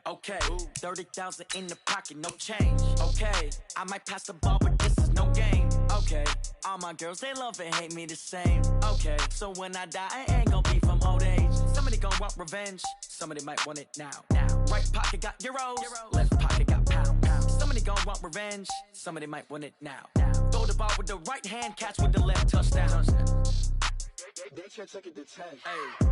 Okay, 30,000 in the pocket, no change. Okay, I might pass the ball, but this is no game. Okay, all my girls, they love and hate me the same. Okay, so when I die, I ain't gonna be from old age. Somebody gonna want revenge, somebody might want it now. Right pocket got euros, left pocket got pounds. Somebody gonna want revenge, somebody might want it now. Throw the ball with the right hand, catch with the left, touchdown. They can't take it to 10. Hey.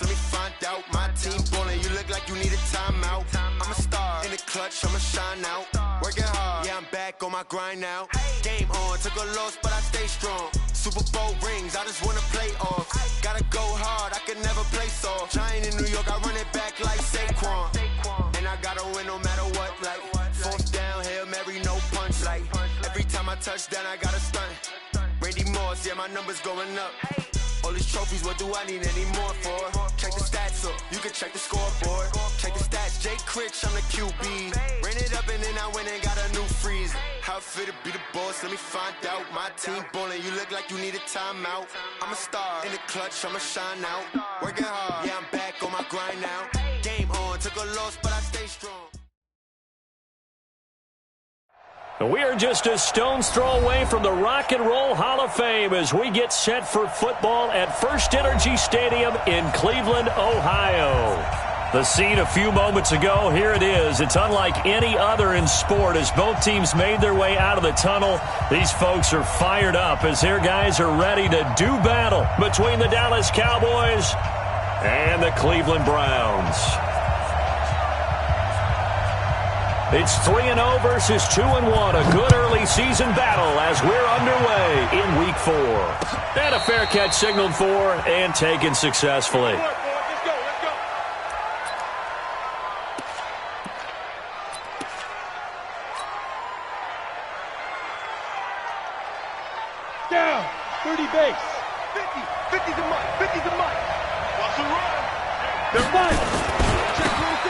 Let me find out. My team ballin', you look like you need a timeout. I'm a star in the clutch, I'ma shine out. Working hard, yeah, I'm back on my grind now. Game on, took a loss, but I stay strong. Super Bowl rings, I just wanna play off. Gotta go hard, I can never play soft. Giant in New York, I run it back like Saquon. And I gotta win no matter what, like fourth down, Hail Mary, no punch. Like every time I touch down, I gotta stunt. Randy Moss, yeah, my numbers going up. All these trophies, what do I need any more for? Check the stats up, you can check the scoreboard. Check the stats, Jay Critch, I'm the QB. Ran it up and then I went and got a new freeze. How it feel to be the boss, let me find out. My team ballin', you look like you need a timeout. I'm a star in the clutch, I'ma shine out. Working hard, yeah, I'm back on my grind now. Game on, took a loss, but I stay strong. We are just a stone's throw away from the Rock and Roll Hall of Fame as we get set for football at First Energy Stadium in Cleveland, Ohio. The scene a few moments ago, here it is. It's unlike any other in sport as both teams made their way out of the tunnel. These folks are fired up as their guys are ready to do battle between the Dallas Cowboys and the Cleveland Browns. It's 3-0 versus 2-1, a good early season battle as we're underway in Week 4. And a fair catch signaled for and taken successfully. Let's go. Down, 30 base, 50's a mile, 50's a mile. Russell run. They're mine.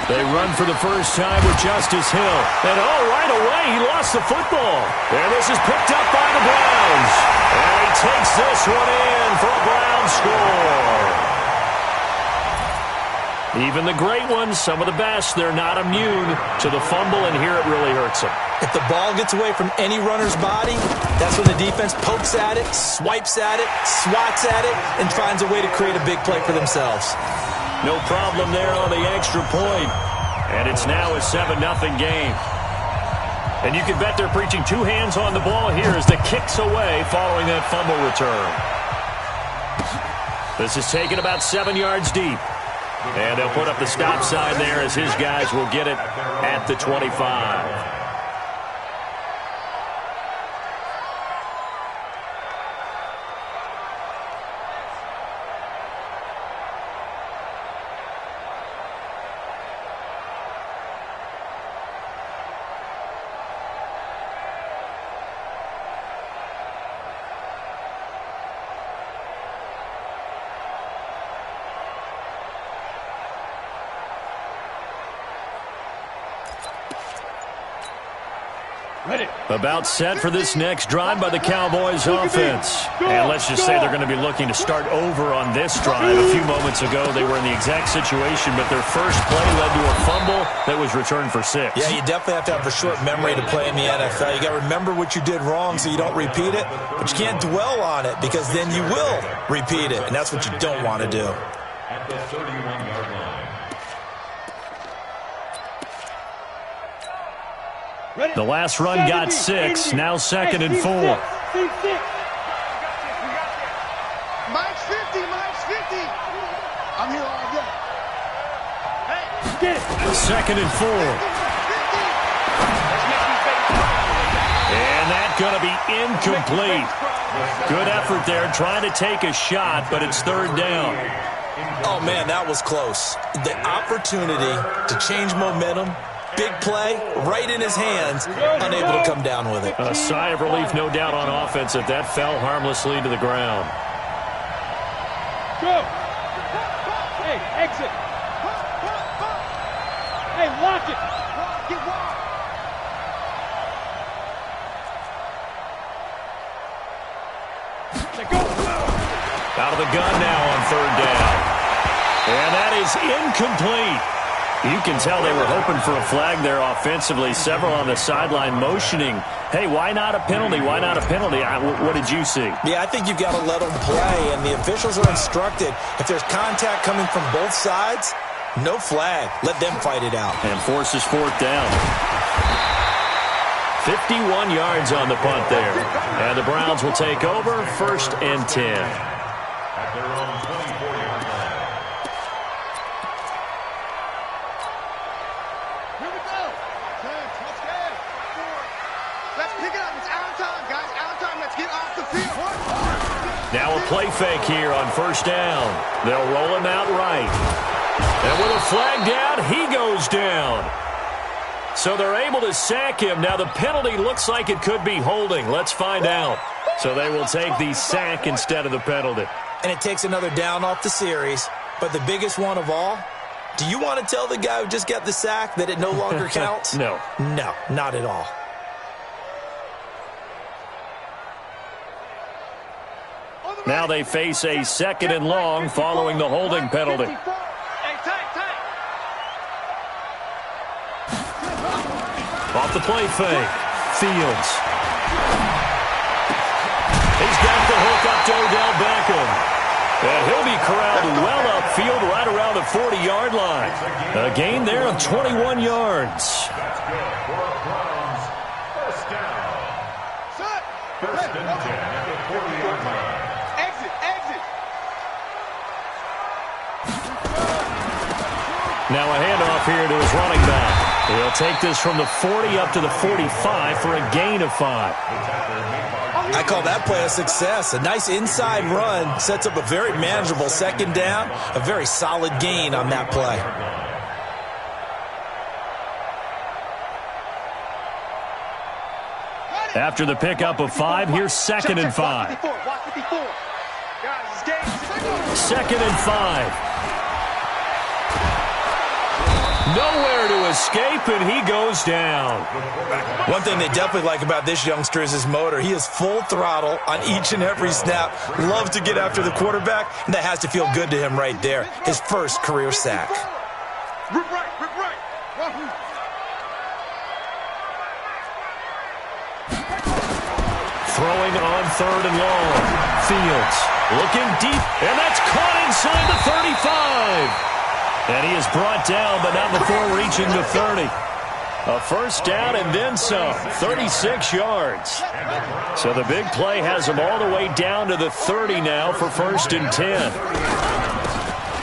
They run for the first time with Justice Hill. And right away, he lost the football. And this is picked up by the Browns. And he takes this one in for a Browns score. Even the great ones, some of the best, they're not immune to the fumble, and here it really hurts them. If the ball gets away from any runner's body, that's when the defense pokes at it, swipes at it, swats at it, and finds a way to create a big play for themselves. No problem there on the extra point. And it's now a 7-0 game. And you can bet they're preaching two hands on the ball here as the kick's away following that fumble return. This is taken about 7 yards deep. And they'll put up the stop sign there as his guys will get it at the 25. About set for this next drive by the Cowboys offense. And let's just say they're going to be looking to start over on this drive. A few moments ago, they were in the exact situation, but their first play led to a fumble that was returned for 6. Yeah, you definitely have to have a short memory to play in the NFL. You got to remember what you did wrong so you don't repeat it, but you can't dwell on it because then you will repeat it, and that's what you don't want to do. At the 31-yard line. The last run got 6, now 2nd and 4. Mike's 50, Mike's 50. I'm here all day. Hey, get it. 2nd and 4. And that's going to be incomplete. Good effort there, trying to take a shot, but it's 3rd down. Oh, man, that was close. The opportunity to change momentum, big play, right in his hands, unable to come down with it. A sigh of relief, no doubt, on offense if that fell harmlessly to the ground. go. Hey, exit. Hey, lock it. Get wide. Go. Out of the gun now on third down. And that is incomplete. You can tell they were hoping for a flag there offensively. Several on the sideline motioning, hey, why not a penalty? Why not a penalty? What did you see? Yeah, I think you've got to let them play, and the officials are instructed. If there's contact coming from both sides, no flag. Let them fight it out. And forces fourth down. 51 yards on the punt there. And the Browns will take over, 1st and 10. At their own 24-yard line. Here we go. Let's go. Let's pick it up. It's our time, guys. Our time. Let's get off the field. Now a play fake here on 1st down. They'll roll him out right. And with a flag down, he goes down. So they're able to sack him. Now the penalty looks like it could be holding. Let's find out. So they will take the sack instead of the penalty. And it takes another down off the series. But the biggest one of all, do you want to tell the guy who just got the sack that it no longer counts? No. No, not at all. Now they face a 2nd and long following the holding penalty. Hey, tight. Off the play fake. Fields. He's got the hook up to Odell Beckham. And he'll be corralled well upfield right around the 40-yard line. A gain there of 21 yards. That's good for a Browns. 1st down. Set. 1st and 10 at the 40-yard line. Exit. Now a handoff here to his running back. He'll take this from the 40 up to the 45 for a gain of 5. I call that play a success. A nice inside run sets up a very manageable 2nd down. A very solid gain on that play. After the pickup of 5, here's 2nd and 5. Watch 54. Guys, it's game. 2nd and 5. Nowhere to escape, and he goes down. One thing they definitely like about this youngster is his motor. He is full throttle on each and every snap. Loves to get after the quarterback, and that has to feel good to him right there. His first career sack. Rip right. Wahoo. Throwing on 3rd and long. Fields looking deep, and that's caught inside the 35. And he is brought down, but not before reaching the 30. A 1st down and then some, 36 yards. So the big play has him all the way down to the 30 now for 1st and 10.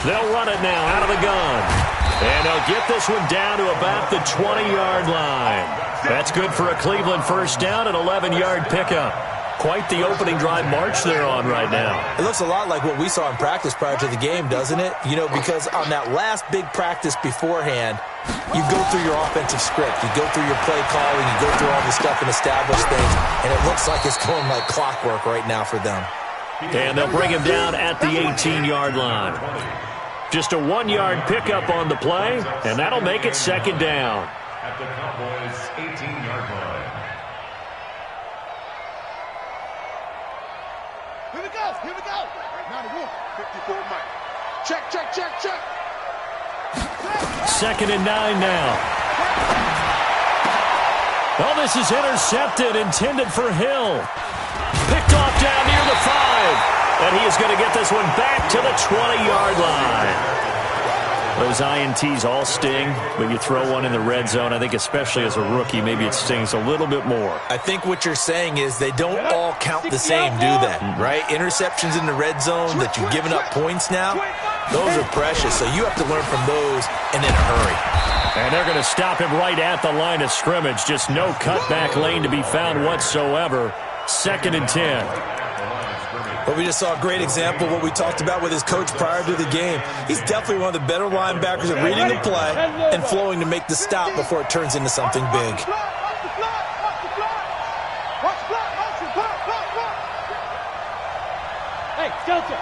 They'll run it now out of the gun. And they'll get this one down to about the 20-yard line. That's good for a Cleveland 1st down and 11-yard pickup. Quite the opening drive march they're on right now. It looks a lot like what we saw in practice prior to the game, doesn't it? You know, because on that last big practice beforehand, you go through your offensive script. You go through your play calling. You go through all the stuff and establish things. And it looks like it's going like clockwork right now for them. And they'll bring him down at the 18-yard line. Just a 1-yard pickup on the play, and that'll make it 2nd down. At the Cowboys' 18-yard line. Here we go. 91. 54 Mike. Check. 2nd and 9 now. Oh, this is intercepted, intended for Hill. Picked off down near the 5. And he is going to get this one back to the 20-yard line. Those INTs all sting, but you throw one in the red zone, I think especially as a rookie, maybe it stings a little bit more. I think what you're saying is they don't all count the same, do they? Right? Interceptions in the red zone that you've given up points now, those are precious. So you have to learn from those and in a hurry. And they're going to stop him right at the line of scrimmage. Just no cutback lane to be found whatsoever. 2nd and 10. But we just saw a great example of what we talked about with his coach prior to the game. He's definitely one of the better linebackers at reading the play and flowing to make the stop before it turns into something big. Hey, Delta.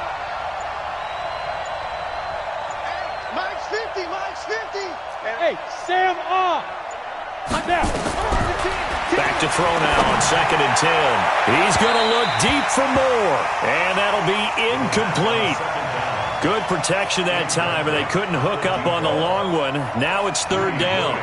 Mike's 50, Mike's 50. Hey, Sam off. Now. Back to throw now on 2nd and 10. He's going to look deep for more, and that'll be incomplete. Good protection that time, and they couldn't hook up on the long one. Now it's 3rd down.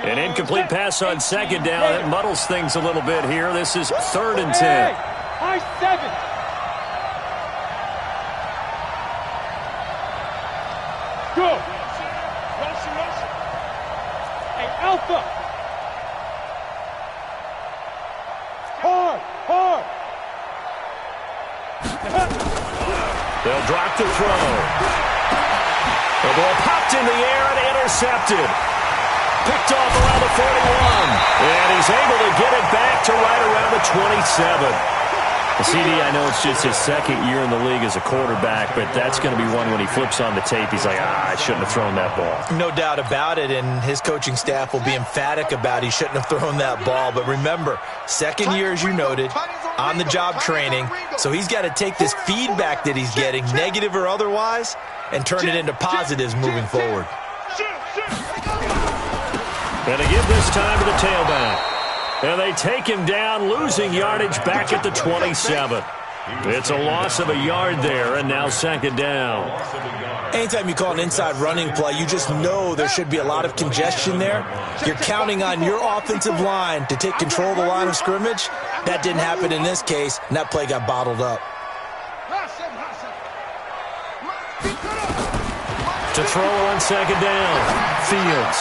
An incomplete pass on 2nd down. That muddles things a little bit here. This is 3rd and 10. Hey, high 7. Go. Rush. Hey, Alpha. Hard. They'll drop the throw. The ball popped in the air and intercepted. Picked off around the 41. And he's able to get it back to right around the 27. CD, I know it's just his 2nd year in the league as a quarterback, but that's going to be one when he flips on the tape. He's like, I shouldn't have thrown that ball. No doubt about it, and his coaching staff will be emphatic about he shouldn't have thrown that ball. But remember, 2nd year, as you noted, on-the-job training, so he's got to take this feedback that he's getting, negative or otherwise, and turn it into positives moving forward. And to give this time to the tailback. And they take him down, losing yardage back at the 27. It's a loss of a yard there, and now 2nd down. Anytime you call an inside running play, you just know there should be a lot of congestion there. You're counting on your offensive line to take control of the line of scrimmage. That didn't happen in this case, and that play got bottled up. To throw on 2nd down, Fields.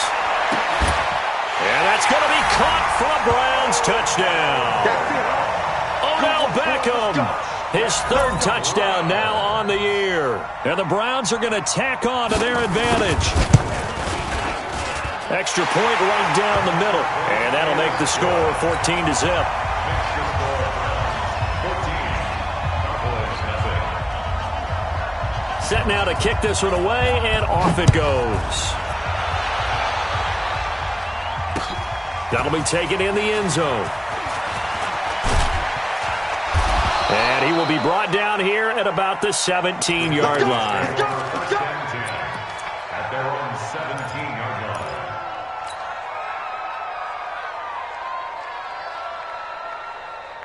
And that's going to be caught for a Browns touchdown. Odell Beckham, his 3rd touchdown now on the year. And the Browns are going to tack on to their advantage. Extra point right down the middle. And that'll make the score 14-0. Set now to kick this one away, and off it goes. That'll be taken in the end zone. And he will be brought down here at about the 17-yard line. At their own 17-yard line.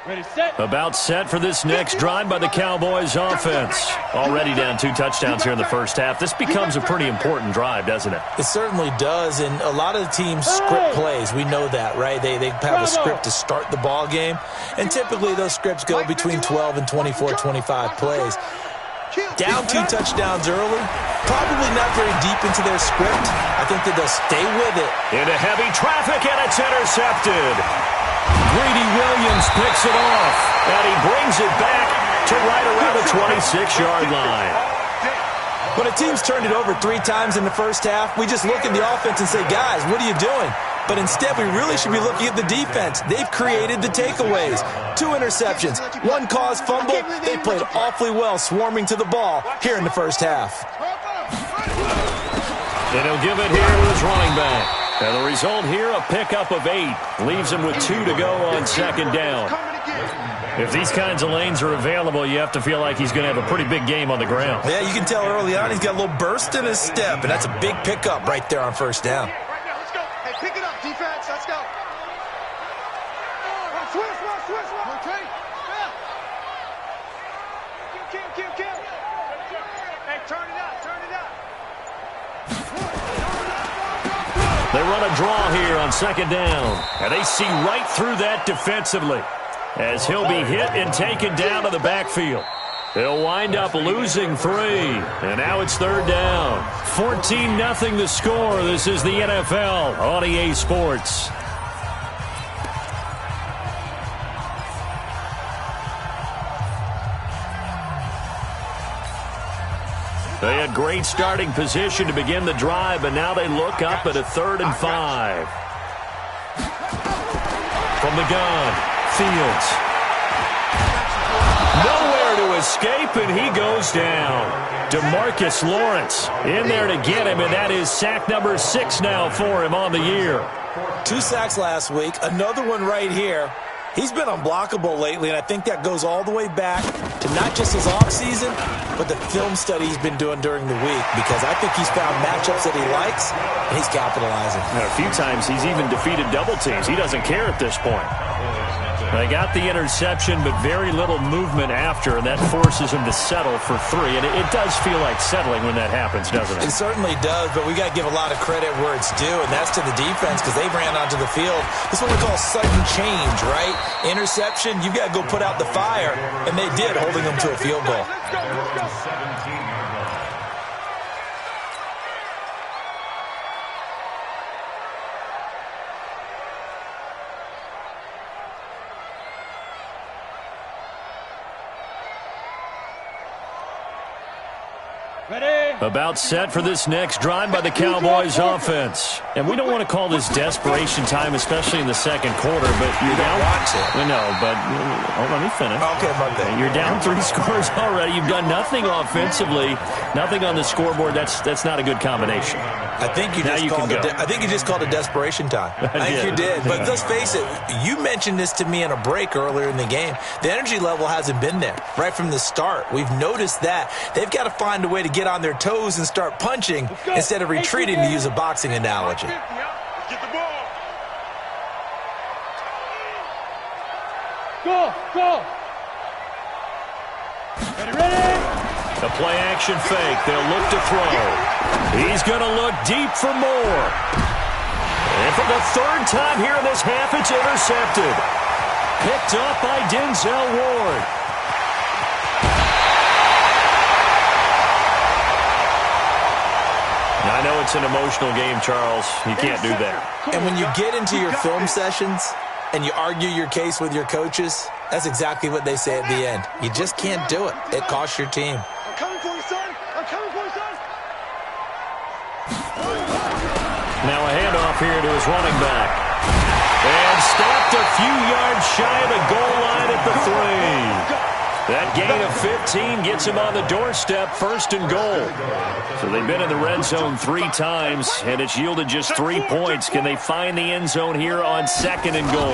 Ready, set. About set for this next drive by the Cowboys offense. Already down 2 touchdowns here in the first half. This becomes a pretty important drive, doesn't it? It certainly does, and a lot of the teams script plays. We know that, right? They have a script to start the ball game, and typically those scripts go between 12 and 24, 25 plays. Down 2 touchdowns early, probably not very deep into their script. I think that they'll stay with it. Into heavy traffic, and it's intercepted. Greedy Williams picks it off, and he brings it back to right around the 26-yard line. When a team's turned it over 3 times in the first half, we just look at the offense and say, guys, what are you doing? But instead, we really should be looking at the defense. They've created the takeaways. 2 interceptions, 1 caused fumble. They played awfully well swarming to the ball here in the first half. And he'll give it here to his running back. And the result here, a pickup of 8. Leaves him with 2 to go on 2nd down. If these kinds of lanes are available, you have to feel like he's going to have a pretty big game on the ground. Yeah, you can tell early on he's got a little burst in his step, and that's a big pickup right there on 1st down. Right now, let's go. Hey, pick it up, defense. Let's go. Switch. Okay. Kill. Hey, turn it up. They run a draw here on 2nd down. And they see right through that defensively as he'll be hit and taken down to the backfield. They'll wind up losing 3. And now it's 3rd down. 14-0 the score. This is the NFL on EA Sports. They had great starting position to begin the drive, but now they look up at a 3rd and 5. From the gun, Fields. Nowhere to escape, and he goes down. DeMarcus Lawrence in there to get him, and that is sack number 6 now for him on the year. 2 sacks last week, another one right here. He's been unblockable lately, and I think that goes all the way back to not just his offseason, but the film study he's been doing during the week, because I think he's found matchups that he likes, and he's capitalizing. And a few times he's even defeated double teams. He doesn't care at this point. They got the interception, but very little movement after, and that forces him to settle for 3. And it does feel like settling when that happens, doesn't it? It certainly does, but we got to give a lot of credit where it's due, and that's to the defense, because they ran onto the field. This is what we call sudden change, right? Interception, you've got to go put out the fire, and they did, holding them to a field goal. About set for this next drive by the Cowboys offense. And we don't want to call this desperation time, especially in the second quarter, but you're down. We know, but let me finish. Okay, my bad. You're down 3 scores already. You've done nothing offensively, nothing on the scoreboard. That's not a good combination. I think you just called it desperation time. I think you did. But let's face it, you mentioned this to me in a break earlier in the game. The energy level hasn't been there right from the start. We've noticed that. They've got to find a way to get on their toes and start punching instead of retreating, to use a boxing analogy. Get the ball. Go! Ready? The play action fake. They'll look to throw. He's going to look deep for more. And for the 3rd time here in this half, it's intercepted. Picked up by Denzel Ward. I know it's an emotional game, Charles. You can't do that. And when you get into your film sessions and you argue your case with your coaches, that's exactly what they say at the end. You just can't do it. It costs your team. I'm coming for you, son. I'm coming for you, son. Now a handoff here to his running back. And stopped a few yards shy of the goal line at the 3. That gain of 15 gets him on the doorstep, 1st and goal. So they've been in the red zone 3 times, and it's yielded just 3 points. Can they find the end zone here on 2nd and goal?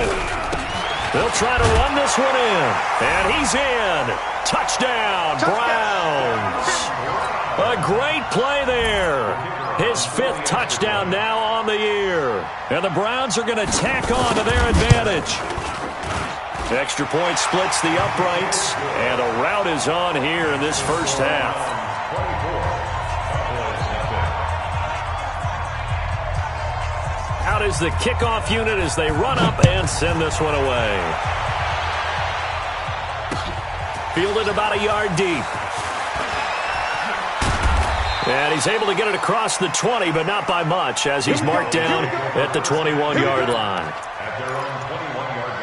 They'll try to run this one in, and he's in. Touchdown, Browns. A great play there. His 5th touchdown now on the year. And the Browns are going to tack on to their advantage. Extra point splits the uprights, and a rout is on here in this first half. Out is the kickoff unit as they run up and send this one away. Fielded about a yard deep. And he's able to get it across the 20, but not by much, as he's marked down at the 21-yard line. At their own 21-yard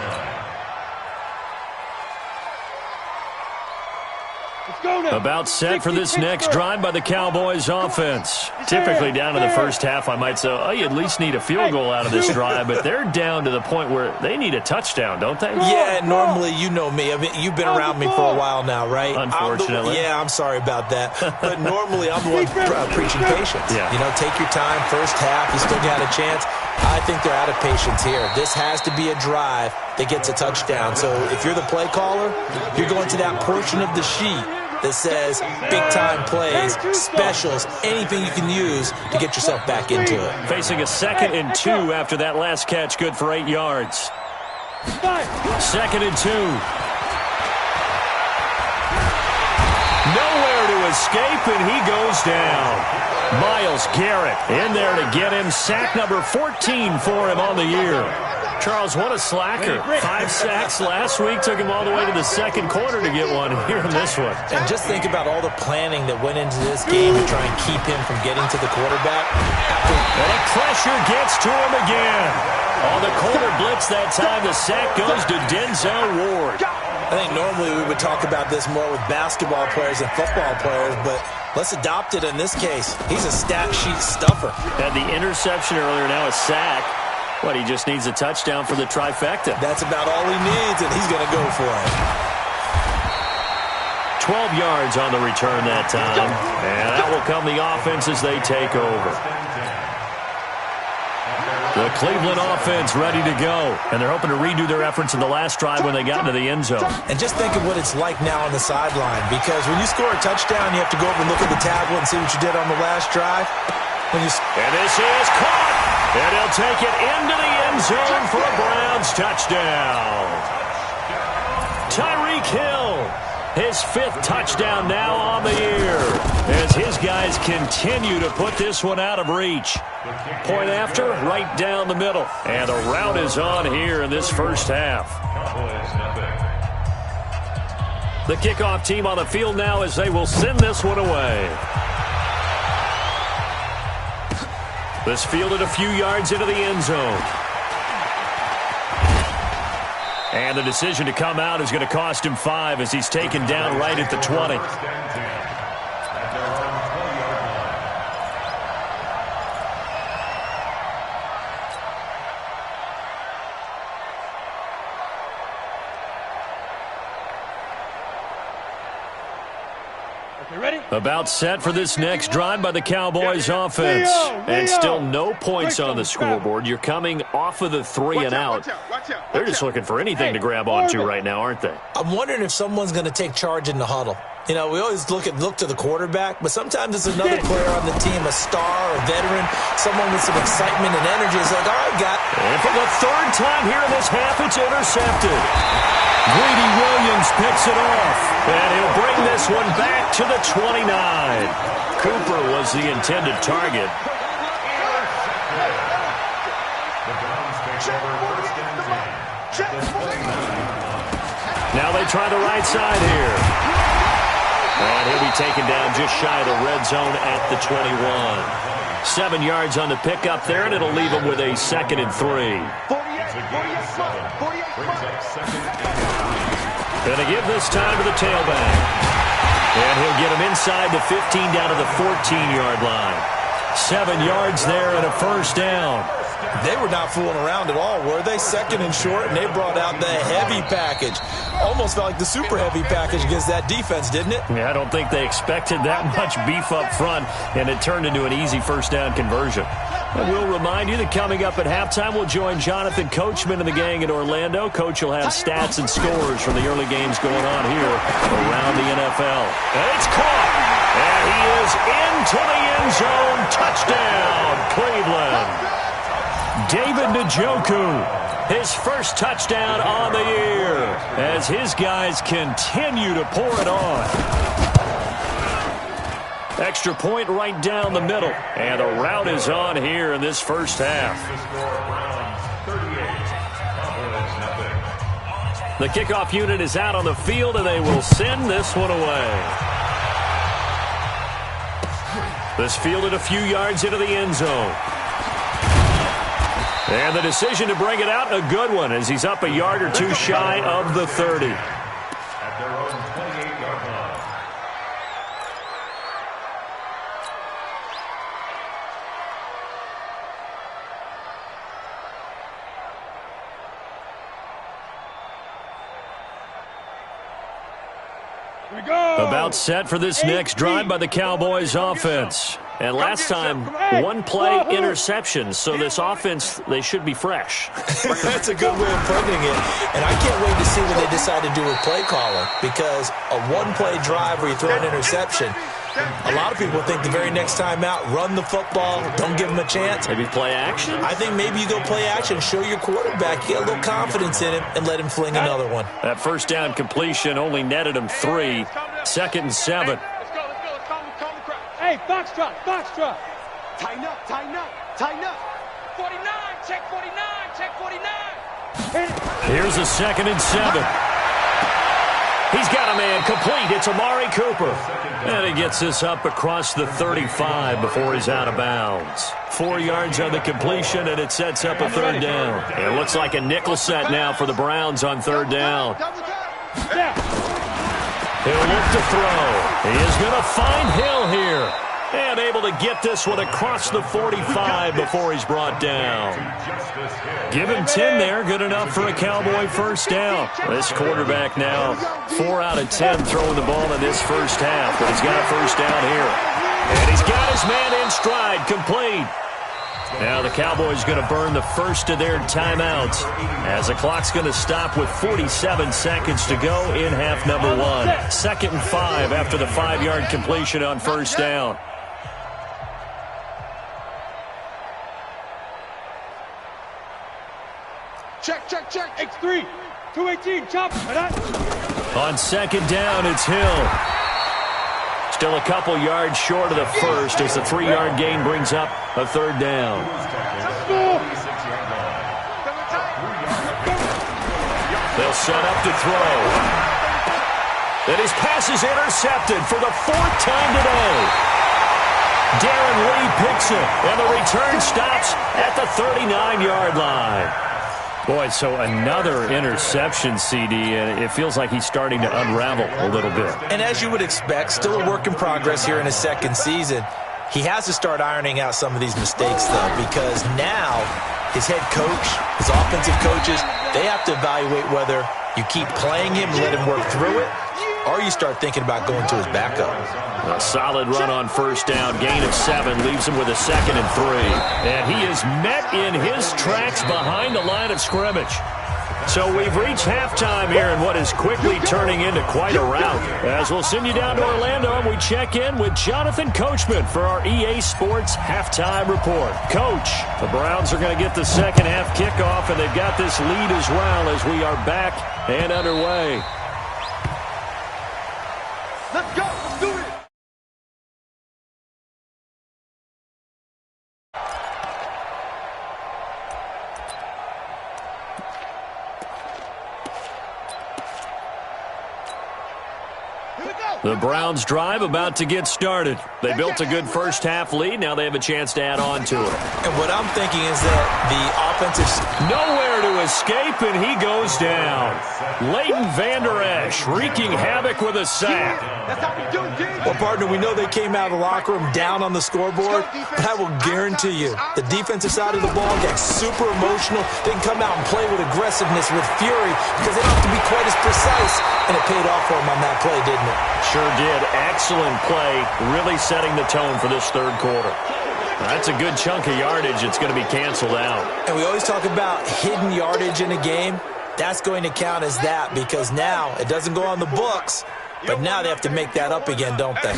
line. About set for this next drive by the Cowboys offense. Typically down to the first half, I might say, oh, you at least need a field goal out of this drive, but they're down to the point where they need a touchdown, don't they? Yeah, normally, you know me. I mean, you've been around me for a while now, right? Unfortunately. I'm sorry about that. But normally, I'm the one preaching patience. Yeah. You know, take your time, first half, you still got a chance. I think they're out of patience here. This has to be a drive that gets a touchdown. So if you're the play caller, you're going to that portion of the sheet that says big-time plays, specials, anything you can use to get yourself back into it. Facing a 2nd and 2 after that last catch, good for 8 yards. 2nd and 2. Nowhere to escape, and he goes down. Myles Garrett in there to get him. Sack number 14 for him on the year. Charles, what a slacker. 5 sacks last week. Took him all the way to the second quarter to get one here in this one. And just think about all the planning that went into this game to try and keep him from getting to the quarterback. And the pressure gets to him again. On the corner blitz that time, the sack goes to Denzel Ward. I think normally we would talk about this more with basketball players and football players, but let's adopt it in this case. He's a stat sheet stuffer. Had the interception earlier, now a sack. What, he just needs a touchdown for the trifecta. That's about all he needs, and he's going to go for it. 12 yards on the return that time. And out will come the offense as they take over. The Cleveland offense ready to go. And they're hoping to redo their efforts in the last drive when they got into the end zone. And just think of what it's like now on the sideline, because when you score a touchdown, you have to go over and look at the tablet and see what you did on the last drive. And this is caught. And he'll take it into the end zone for a Browns touchdown. Tyreek Hill, his 5th touchdown now on the year, as his guys continue to put this one out of reach. Point after, right down the middle. And the route is on here in this first half. The kickoff team on the field now as they will send this one away. This fielded a few yards into the end zone. And the decision to come out is going to cost him 5 as he's taken down right at the 20. About set for this next drive by the Cowboys offense. And still no points on the scoreboard. You're coming off of the 3 and out. They're just looking for anything to grab onto right now, aren't they? I'm wondering if someone's going to take charge in the huddle. You know, we always look to the quarterback, but sometimes it's another player on the team, a star, a veteran, someone with some excitement and energy. It's like, all right, got it. And for the 3rd time here in this half, it's intercepted. Greedy Williams picks it off, and he'll bring this one back to the 29. Cooper was the intended target. Now they try the right side here. And he'll be taken down just shy of the red zone at the 21. 7 yards on the pickup there, and it'll leave him with a 2nd and 3. Going to give this time to the tailback. And he'll get him inside the 15 down to the 14-yard line. 7 yards there and a first down. They were not fooling around at all, were they? 2nd and short, and they brought out the heavy package. Almost felt like the super heavy package against that defense, didn't it? Yeah, I don't think they expected that much beef up front, and it turned into an easy first down conversion. And we'll remind you that coming up at halftime, we'll join Jonathan Coachman and the gang in Orlando. Coach will have stats and scores from the early games going on here around the NFL. And it's caught, and he is into the end zone. Touchdown, Cleveland. David Njoku, his first touchdown on the year, as his guys continue to pour it on. Extra point right down the middle, and the route is on here in this first half. The kickoff unit is out on the field, and they will send this one away. This fielded a few yards into the end zone. And the decision to bring it out, a good one, as he's up a yard or two shy of the 30. At their own 28-yard line. Here we go. About set for this next drive by the Cowboys offense. And last time, 1 play interception, so this offense, they should be fresh. That's a good way of putting it. And I can't wait to see what they decide to do with play calling, because a 1-play drive where you throw an interception, a lot of people think the very next time out, run the football, don't give them a chance. Maybe play action? I think maybe you go play action, show your quarterback, get a little confidence in him, and let him fling another one. That first down completion only netted him 3. 2nd and 7. Hey, foxtrot, foxtrot. Tighten up, tighten up, tighten up. 49, check 49, check 49. Here's a 2nd and 7. He's got a man complete. It's Amari Cooper. And he gets this up across the 35 before he's out of bounds. 4 yards on the completion, and it sets up a 3rd down. It looks like a nickel set now for the Browns on 3rd down. He'll look to throw. He is going to find Hill here. And able to get this one across the 45 before he's brought down. Give him 10 there. Good enough for a Cowboy first down. This quarterback now 4 out of 10 throwing the ball in this first half. But he's got a first down here. And he's got his man in stride, complete. Now the Cowboys going to burn the first of their timeouts as the clock's going to stop with 47 seconds to go in half number 1. 2nd and 5 after the 5-yard completion on first down. Check. X3. 218. Chop. On 2nd down, it's Hill. Still a couple yards short of the first as the 3-yard gain brings up a 3rd down. They'll set up to throw. And his pass is intercepted for the 4th time today. Darren Lee picks it, and the return stops at the 39-yard line. Boy, so another interception, CD, and it feels like he's starting to unravel a little bit. And as you would expect, still a work in progress here in his 2nd season. He has to start ironing out some of these mistakes, though, because now his head coach, his offensive coaches, they have to evaluate whether you keep playing him and let him work through it, or you start thinking about going to his backup. A solid run on first down. Gain of 7 leaves him with a 2nd and 3. And he is met in his tracks behind the line of scrimmage. So we've reached halftime here in what is quickly turning into quite a rout. As we'll send you down to Orlando and we check in with Jonathan Coachman for our EA Sports Halftime Report. Coach, the Browns are going to get the second half kickoff, and they've got this lead as well as we are back and underway. Let's go. Let's do it. The Browns drive about to get started. They built a good first half lead. Now they have a chance to add on to it. And what I'm thinking is that the offensive... Nowhere to escape, and he goes down. Leighton Vander Esch wreaking havoc with a sack. That's how we do it, dude. Well, partner, we know they came out of the locker room down on the scoreboard, but I will guarantee you the defensive side of the ball gets super emotional. They can come out and play with aggressiveness, with fury, because they don't have to be quite as precise. And it paid off for them on that play, didn't it? Sure did. Excellent play, really setting the tone for this 3rd quarter. That's a good chunk of yardage. It's going to be canceled out. And we always talk about hidden yardage in a game. That's going to count as that, because now it doesn't go on the books, but now they have to make that up again, don't they?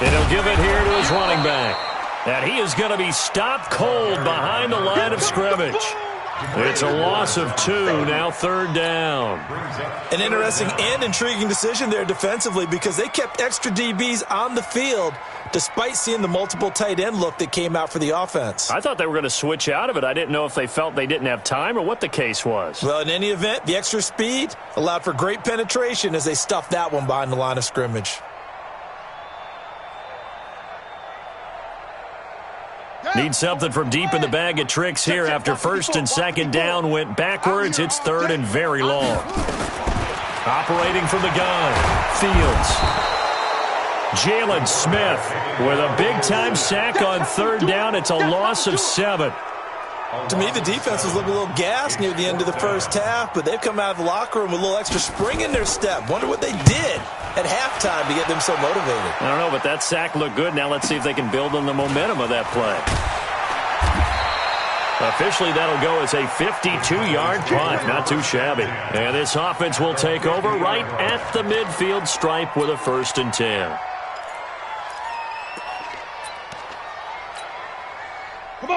And he'll give it here to his running back. And he is going to be stopped cold behind the line of scrimmage. It's a loss of 2, now 3rd down. An interesting and intriguing decision there defensively, because they kept extra DBs on the field despite seeing the multiple tight end look that came out for the offense. I thought they were going to switch out of it. I didn't know if they felt they didn't have time or what the case was. Well, in any event, the extra speed allowed for great penetration as they stuffed that one behind the line of scrimmage. Need something from deep in the bag of tricks here after 1st and 2nd down went backwards. It's 3rd and very long. Operating from the gun, Fields. Jalen Smith with a big-time sack on 3rd down. It's a loss of 7. To me, the defense was looking a little gassed near the end of the first half, but they've come out of the locker room with a little extra spring in their step. Wonder what they did at halftime to get them so motivated. I don't know, but that sack looked good. Now let's see if they can build on the momentum of that play. Officially, that'll go as a 52-yard punt. Not too shabby. And this offense will take over right at the midfield stripe with a 1st and 10.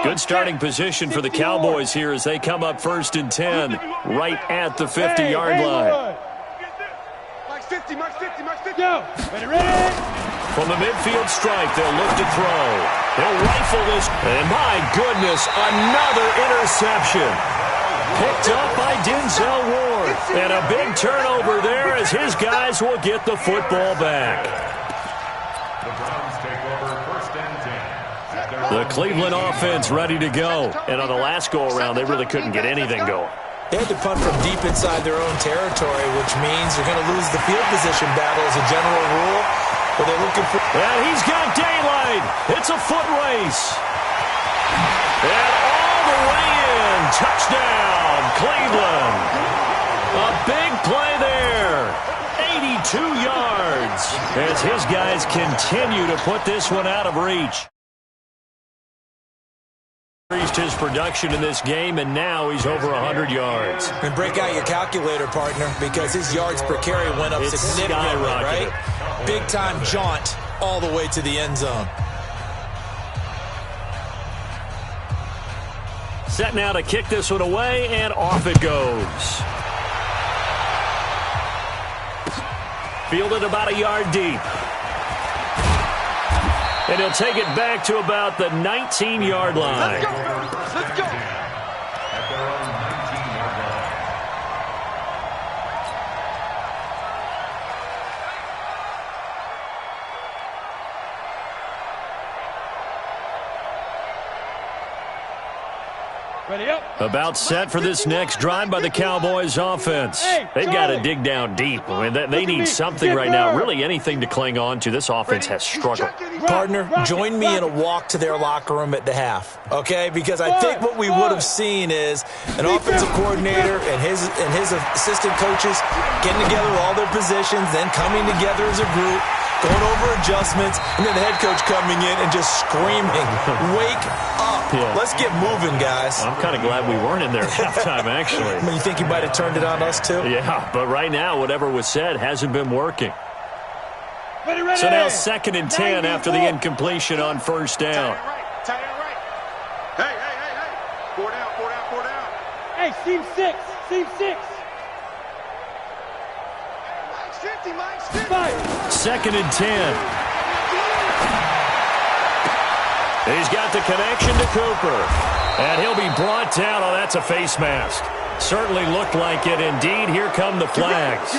Good starting position for the Cowboys here as they come up 1st and 10 right at the 50-yard line. Max 50, Max 50, Max 50. Go. Ready. From the midfield stripe, they'll look to throw. They'll rifle this. And my goodness, another interception. Picked up by Denzel Ward. And a big turnover there as his guys will get the football back. The Browns take over 1st and 10. The Cleveland offense ready to go. And on the last go-around, they really couldn't get anything going. They had to punt from deep inside their own territory, which means they're going to lose the field position battle as a general rule. But they're looking for... And he's got daylight. It's a foot race. And all the way in. Touchdown, Cleveland. A big play there. 82 yards as his guys continue to put this one out of reach. Increased his production in this game, and now he's over 100 yards. And break out your calculator, partner, because his yards per carry went up significantly, right? Big-time jaunt all the way to the end zone. Set now to kick this one away, and off it goes. Fielded about a yard deep. And he'll take it back to about the 19-yard line. Let's go. Let's go. At their own 19-yard line. Ready up. About set for this next drive by the Cowboys offense. They've got to dig down deep. I mean, they need something right now, really anything to cling on to. This offense has struggled. Partner, join me in a walk to their locker room at the half, okay? Because I think what we would have seen is an offensive coordinator and his assistant coaches getting together with all their positions, then coming together as a group, going over adjustments, and then the head coach coming in and just screaming, wake up. Yeah. Let's get moving, guys. I'm kind of glad we weren't in there at halftime, actually. I mean, you think you might have turned it on us, too? Yeah, but right now, whatever was said hasn't been working. Ready, ready. So now 2nd and 10 after the incompletion on first down. Tight end right. Hey. 4 down. Hey, seam 6. Seam 6. Mine's 50. 5. 2nd and 10. He's got the connection to Cooper. And he'll be brought down. Oh, that's a face mask. Certainly looked like it. Indeed, here come the flags.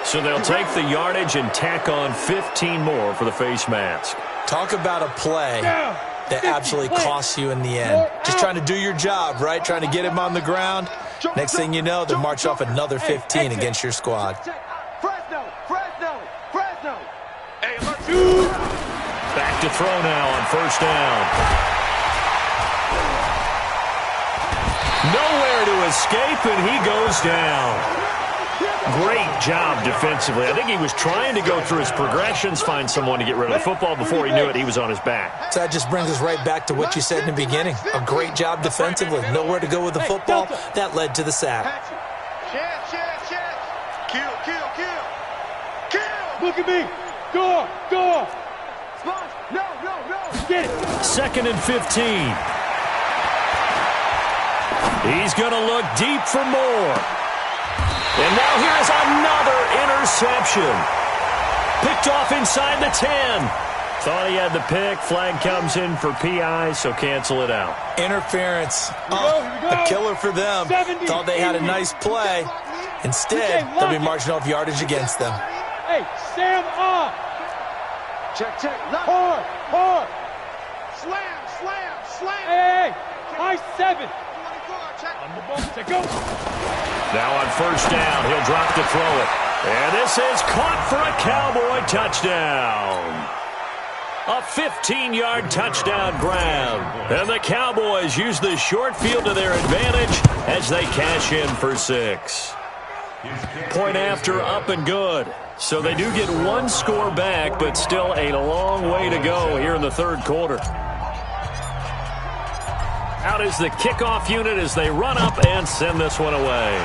So they'll take the yardage and tack on 15 more for the face mask. Talk about a play that absolutely costs you in the end. Just trying to do your job, right? Trying to get him on the ground. Next thing you know, they'll march off another 15 against your squad. Fresno. Hey, alert. Back to throw now on first down. Nowhere to escape, and he goes down. Great job defensively. I think he was trying to go through his progressions, find someone to get rid of the football. Before he knew it, he was on his back. So that just brings us right back to what you said in the beginning. A great job defensively. Nowhere to go with the football. That led to the sack. Chance. Kill. Look at me. Go. Sponge. No. Get it. 2nd and 15. He's going to look deep for more. And now here's another interception. Picked off inside the 10. Thought he had the pick. Flag comes in for PI, so cancel it out. Interference. Here we go. A killer for them. 70. Thought they had a nice play. Instead, they'll be marching off yardage against them. Hey, Sam off. Check. Hard. Slam. Hey. High 7. Check. On the ball. Check go. Now on first down, he'll drop to throw it. And this is caught for a Cowboy touchdown. A 15-yard touchdown grab. And the Cowboys use the short field to their advantage as they cash in for 6. Point after, up and good. So they do get one score back, but still a long way to go here in the third quarter. Out is the kickoff unit as they run up and send this one away.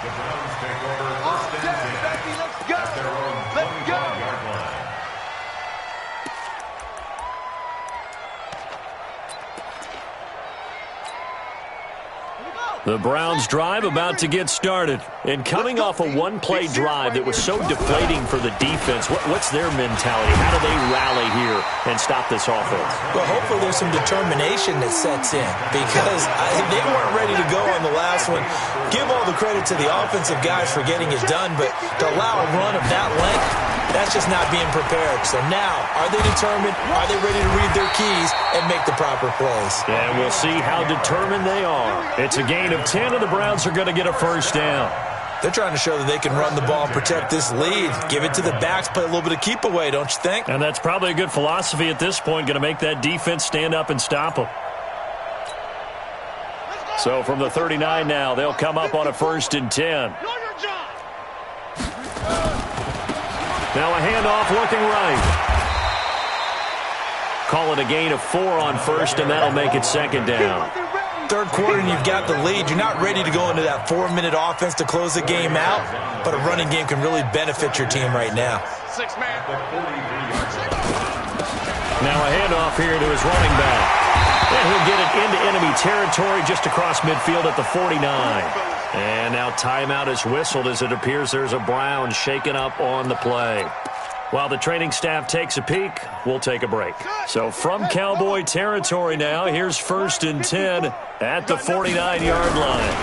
The Browns take over first and 10 Let's go. at their own 25-yard line. The Browns drive about to get started. And coming off a one-play drive that was so deflating for the defense, what's their mentality? How do they rally here and stop this offense? Well, hopefully there's some determination that sets in because they weren't ready to go on the last one. Give all the credit to the offensive guys for getting it done, but to allow a run of that length, that's just not being prepared. So now, are they determined? Are they ready to read their keys and make the proper plays? And we'll see how determined they are. It's a gain of 10, and the Browns are going to get a first down. They're trying to show that they can run the ball and protect this lead. Give it to the backs, play a little bit of keep away, don't you think? And that's probably a good philosophy at this point, going to make that defense stand up and stop them. So from the 39 now, they'll come up on a 1st and 10. Now a handoff looking right. Call it a gain of 4 on first, and that'll make it second down. Third quarter and you've got the lead. You're not ready to go into that 4-minute offense to close the game out, but a running game can really benefit your team right now. Now a handoff here to his running back. And he'll get it into enemy territory just across midfield at the 49. And now timeout is whistled as it appears there's a Brown shaken up on the play. While the training staff takes a peek, we'll take a break. So from Cowboy territory now, here's 1st and 10 at the 49-yard line.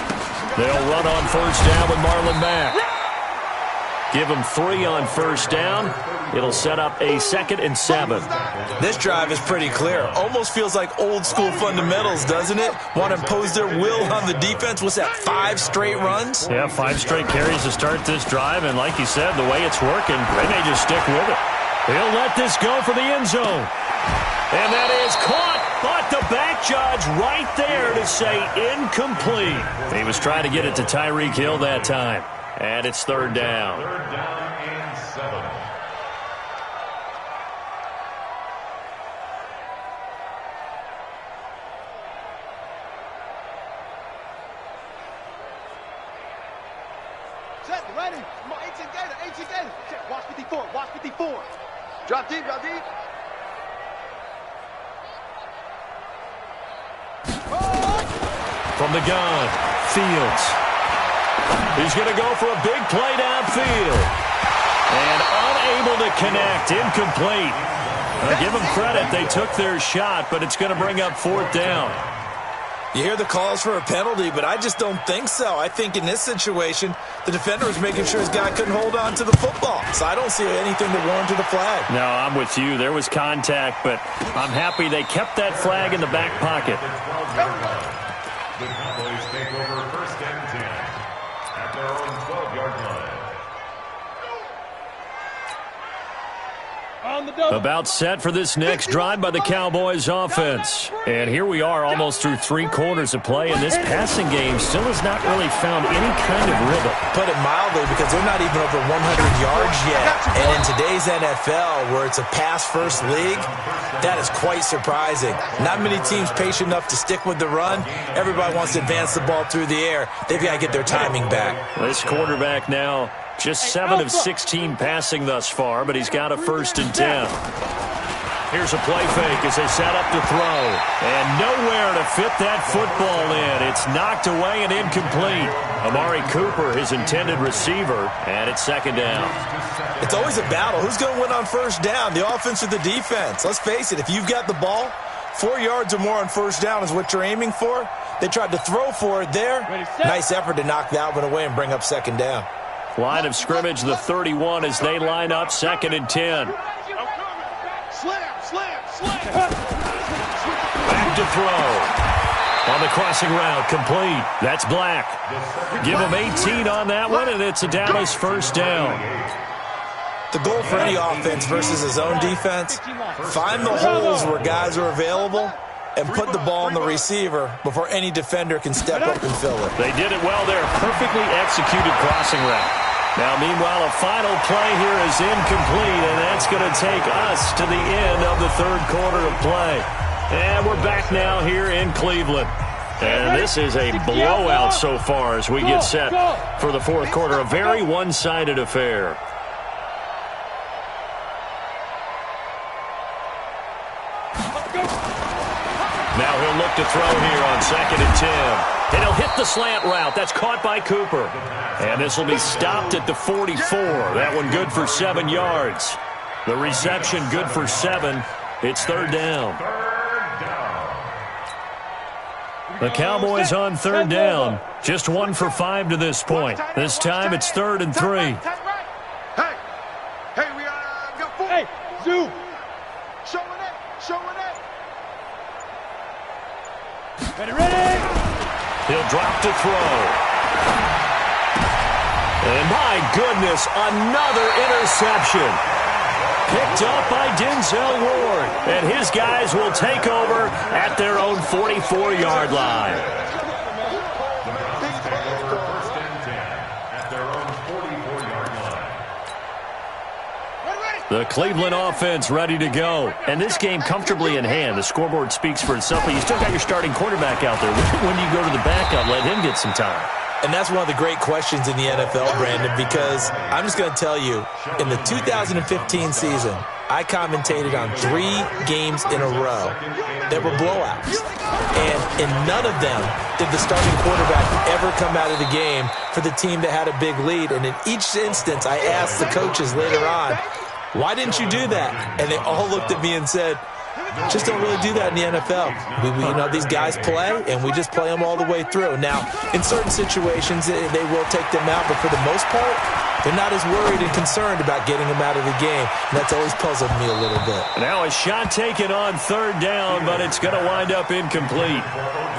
They'll run on first down with Marlon Mack. Give them 3 on first down. It'll set up a 2nd and 7. This drive is pretty clear. Almost feels like old-school fundamentals, doesn't it? Want to impose their will on the defense. What's that, 5 straight runs? Yeah, 5 straight carries to start this drive. And like you said, the way it's working, they may just stick with it. He'll let this go for the end zone. And that is caught. But the back judge right there to say incomplete. He was trying to get it to Tyreek Hill that time. And it's 3rd down. 3rd down and 7. Set, ready. Come on, 18 Gator, 18 Gator. Check, watch 54, watch 54. Drop deep, drop deep. From the gun, Fields. He's going to go for a big play downfield. And unable to connect, incomplete. Give them credit, they took their shot, but it's going to bring up 4th down. You hear the calls for a penalty, but I just don't think so. I think in this situation, the defender was making sure his guy couldn't hold on to the football. So I don't see anything to warrant the flag. No, I'm with you. There was contact, but I'm happy they kept that flag in the back pocket. The Cowboys take over 1st and 10 at their own 12-yard line. About set for this next drive by the Cowboys offense. And here we are almost through 3 quarters of play, and this passing game still has not really found any kind of rhythm. Put it mildly, because they're not even over 100 yards yet. And in today's NFL, where it's a pass-first league, that is quite surprising. Not many teams patient enough to stick with the run. Everybody wants to advance the ball through the air. They've got to get their timing back. This quarterback now just 7 of 16 passing thus far, but he's got a 1st and 10. Here's a play fake as they set up to throw. And nowhere to fit that football in. It's knocked away and incomplete. Amari Cooper, his intended receiver, and it's 2nd down. It's always a battle. Who's going to win on first down, the offense or the defense? Let's face it, if you've got the ball, 4 yards or more on first down is what you're aiming for. They tried to throw for it there. Nice effort to knock that one away and bring up 2nd down. Line of scrimmage, the 31 as they line up 2nd and 10. Back to throw. On the crossing route, complete. That's Black. Give him 18 on that one, and it's a Dallas 1st down. The goal for any offense versus his own defense, find the holes where guys are available and put the ball on the receiver before any defender can step up and fill it. They did it well there. Perfectly executed crossing route. Now, meanwhile, a final play here is incomplete, and that's going to take us to the end of the 3rd quarter of play. And we're back now here in Cleveland. And this is a blowout so far as we get set for the 4th quarter. A very one-sided affair. Now he'll look to throw here on 2nd and 10. And he'll hit the slant route. That's caught by Cooper. And this will be stopped at the 44. That one good for 7 yards. The reception good for 7. It's 3rd down. The Cowboys on 3rd down. Just 1 for 5 to this point. This time it's 3rd and 3. Hey, we got 4. Hey, Zoo. Showing it. Ready. He'll drop to throw. And my goodness, another interception. Picked up by Denzel Ward. And his guys will take over at their own 44-yard line. First and 10 at their own 44-yard line. The Cleveland offense ready to go. And this game comfortably in hand. The scoreboard speaks for itself, but you still got your starting quarterback out there. When do you go to the backup, let him get some time? And that's one of the great questions in the NFL, Brandon, because I'm just going to tell you, in the 2015 season, I commentated on 3 games in a row that were blowouts. And in none of them did the starting quarterback ever come out of the game for the team that had a big lead. And in each instance, I asked the coaches later on, why didn't you do that? And they all looked at me and said, just don't really do that in the NFL. These guys play, and we just play them all the way through. Now, in certain situations, they will take them out, but for the most part, they're not as worried and concerned about getting them out of the game. And that's always puzzled me a little bit. Now a shot taken on third down, but it's going to wind up incomplete.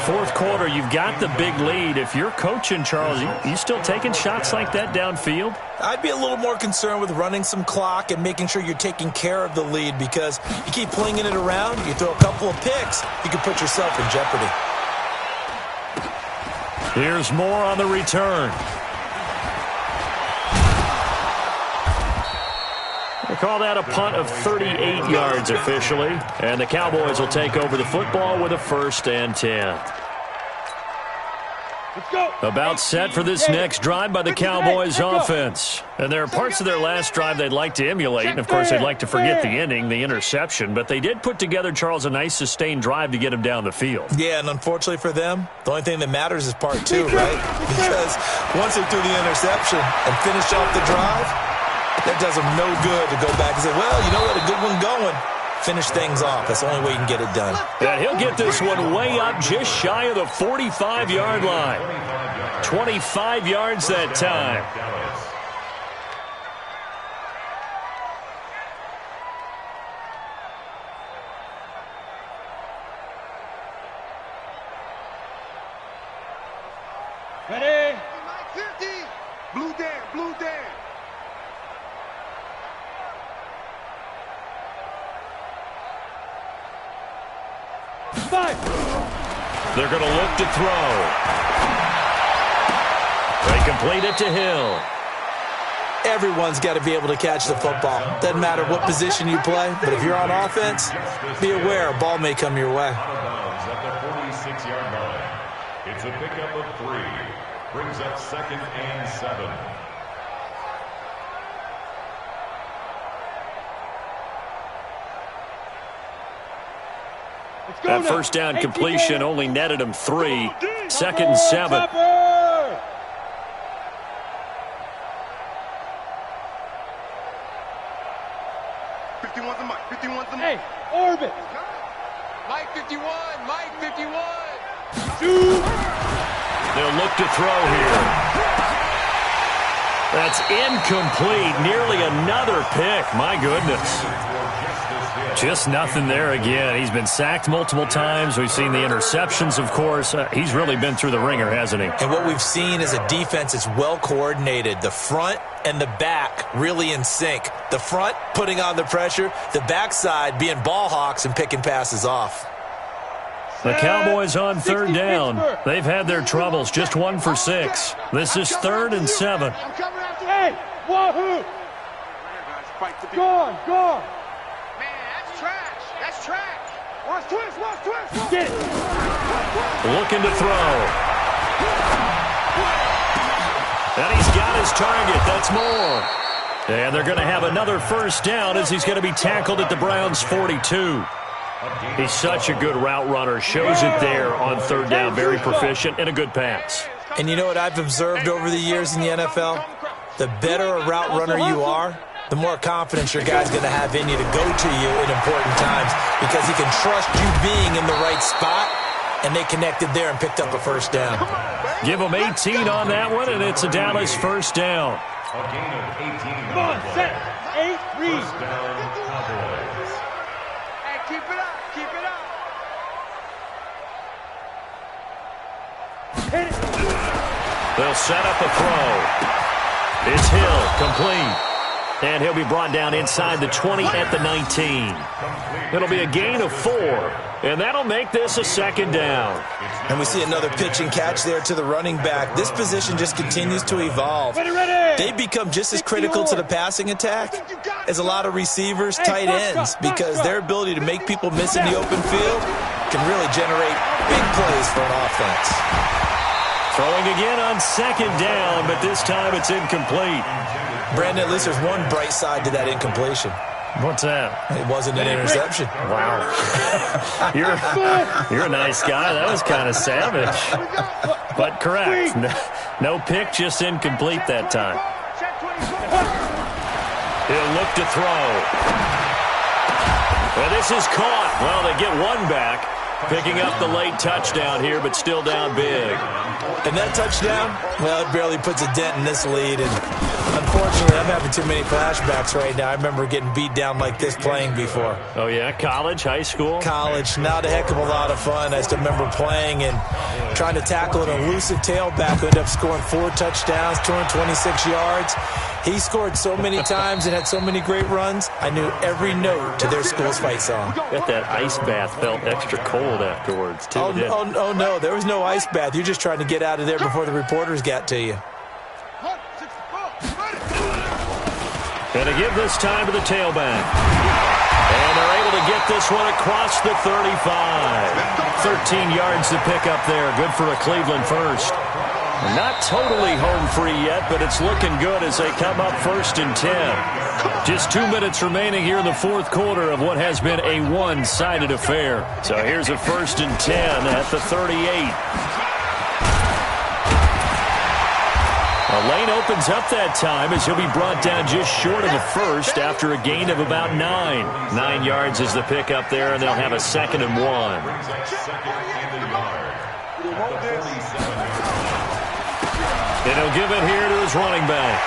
Fourth quarter, you've got the big lead. If you're coaching, Charles, you still taking shots like that downfield? I'd be a little more concerned with running some clock and making sure you're taking care of the lead, because you keep flinging it around, you throw a couple of picks, you can put yourself in jeopardy. Here's more on the return. They call that a punt of 38 yards officially, and the Cowboys will take over the football with a 1st and 10. About set for this next drive by the Cowboys offense. And there are parts of their last drive they'd like to emulate, and of course they'd like to forget the ending, the interception, but they did put together, Charles, a nice sustained drive to get them down the field. Yeah, and unfortunately for them, the only thing that matters is part 2, right? Because once they threw the interception and finished off the drive, that does them no good to go back and say, well, you know what, a good one going. Finish things off. That's the only way you can get it done. And he'll get this one way up just shy of the 45-yard line. 25 yards that time. Ready? 50. Blue Dan, blue Dan. They're going to look to throw. They complete it to Hill. Everyone's got to be able to catch the football. Doesn't matter what position you play, but if you're on offense, be aware a ball may come your way. At the 46-yard line. It's a pickup of 3. Brings up 2nd and 7. That first down completion only netted him 3. 2nd and 7. 51's the mic. 51's the mic. Hey, orbit. Mike 51. Mike 51. They'll look to throw here. That's incomplete. Nearly another pick. My goodness. Just nothing there again. He's been sacked multiple times. We've seen the interceptions, of course. He's really been through the ringer, hasn't he? And what we've seen is a defense that's well coordinated. The front and the back really in sync. The front putting on the pressure, the backside being ball hawks and picking passes off. The Cowboys on 3rd down. They've had their troubles. Just 1 for 6. This is 3rd and 7. Hey, wahoo! Go on, go on. Trash. That's trash. Watch twist. Watch twist. Get it. Looking to throw. And he's got his target. That's more. And they're going to have another 1st down as he's going to be tackled at the Browns' 42. He's such a good route runner. Shows it there on 3rd down. Very proficient and a good pass. And you know what I've observed over the years in the NFL? The better a route runner you are, the more confidence your guy's going to have in you to go to you in important times, because he can trust you being in the right spot, and they connected there and picked up a 1st down. Give him 18 on that one, and it's a Dallas 1st down. A gain of 18. Come on, set. 8, read. First down, Cowboys. Hey, keep it up. Keep it up. Hit it. They'll set up a throw. It's Hill, complete. And he'll be brought down inside the 20 at the 19. It'll be a gain of 4, and that'll make this a 2nd down. And we see another pitch and catch there to the running back. This position just continues to evolve. Ready. They become just as critical to the passing attack is a lot of receivers, tight ends, because their ability to make people miss in the open field can really generate big plays for an offense. Throwing again on second down, but this time it's incomplete. Brandon, at least there's one bright side to that incompletion. What's that? It wasn't an interception. Wow. You're a nice guy. That was kind of savage. But correct. No pick, just incomplete that time. He'll look to throw. Well, this is caught. Well, they get one back. Picking up the late touchdown here, but still down big. And that touchdown, well, it barely puts a dent in this lead. And unfortunately, I'm having too many flashbacks right now. I remember getting beat down like this playing before. Oh, yeah? College, high school? College. Not a heck of a lot of fun. I still remember playing and trying to tackle an elusive tailback who ended up scoring 4 touchdowns, 226 yards. He scored so many times and had so many great runs, I knew every note to their school's fight song. Bet that ice bath felt extra cold afterwards, too. Oh, no. There was no ice bath. You're just trying to get out of there before the reporters got to you. Going to give this time to the tailback. And they're able to get this one across the 35. 13 yards to pick up there. Good for a Cleveland first. Not totally home free yet, but it's looking good as they come up 1st and 10. Just 2 minutes remaining here in the fourth quarter of what has been a one-sided affair. So here's a 1st and 10 at the 38. A lane opens up that time as he'll be brought down just short of the first after a gain of about 9. 9 yards is the pickup there, and they'll have a 2nd and 1. And he'll give it here to his running back.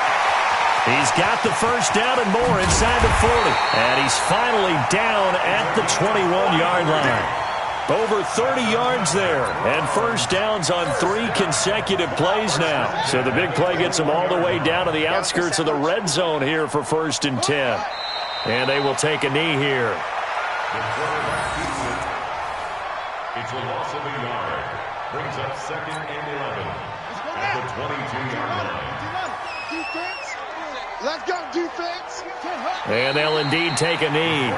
He's got the first down and more inside the 40. And he's finally down at the 21-yard line. Over 30 yards there. And first downs on 3 consecutive plays now. So the big play gets them all the way down to the outskirts of the red zone here for 1st and 10. And they will take a knee here. It's a loss of a yard. Brings up 2nd and 11. At the 22-yard line. Defense. Let's go, defense. And they'll indeed take a knee.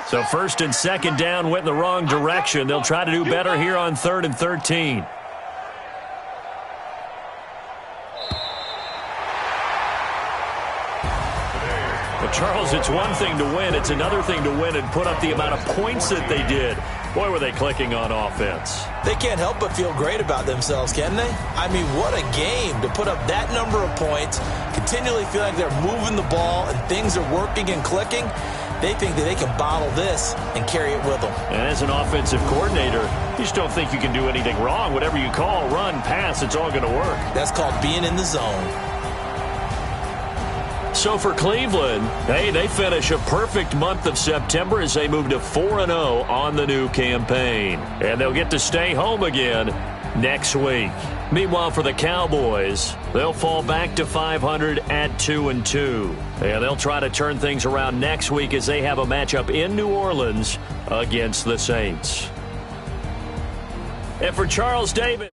So 1st and 2nd down went in the wrong direction. They'll try to do better here on 3rd and 13. Charles, it's one thing to win. It's another thing to win and put up the amount of points that they did. Boy, were they clicking on offense. They can't help but feel great about themselves, can they? I mean, what a game to put up that number of points, continually feel like they're moving the ball and things are working and clicking. They think that they can bottle this and carry it with them. And as an offensive coordinator, you just don't think you can do anything wrong. Whatever you call, run, pass, it's all going to work. That's called being in the zone. So for Cleveland, hey, they finish a perfect month of September as they move to 4-0 on the new campaign. And they'll get to stay home again next week. Meanwhile, for the Cowboys, they'll fall back to 500 at 2-2. And they'll try to turn things around next week as they have a matchup in New Orleans against the Saints. And for Charles Davis.